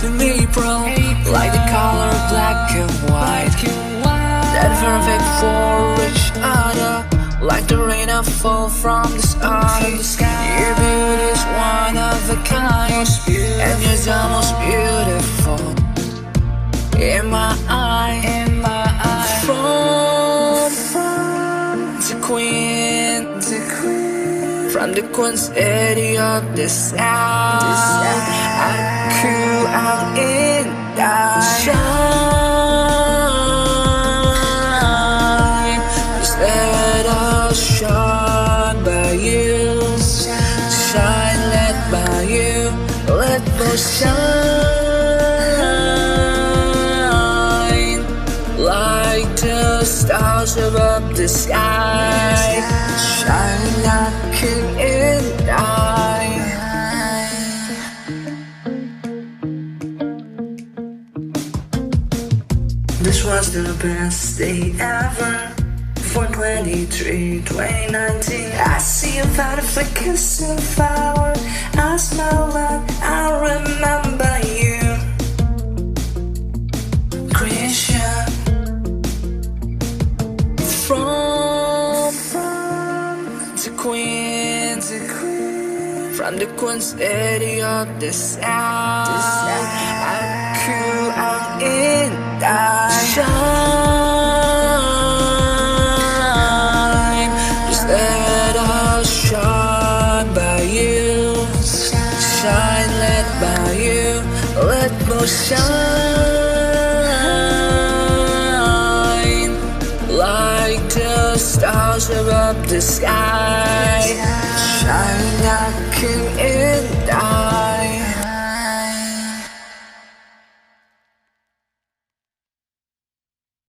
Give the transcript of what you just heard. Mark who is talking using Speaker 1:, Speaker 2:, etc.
Speaker 1: in April, like the color black and white, that perfect for each other, like the rain that fall from the sky. Your beauty is one of a kind, and you're the most beautiful in my eye. From the Queen City of the South, I cool out in die. Shine, just let us shine by you. Shine, let by you, let us shine like the stars above the sky. Shine like an eye. This was the best day ever. 4/23/2019. I see a butterfly flower. I smell that, I remember you. Creation from the Queen City of the South, I cool out in die. Shine, just let us shine by you. Shine, let by you, let us shine like the stars above the sky.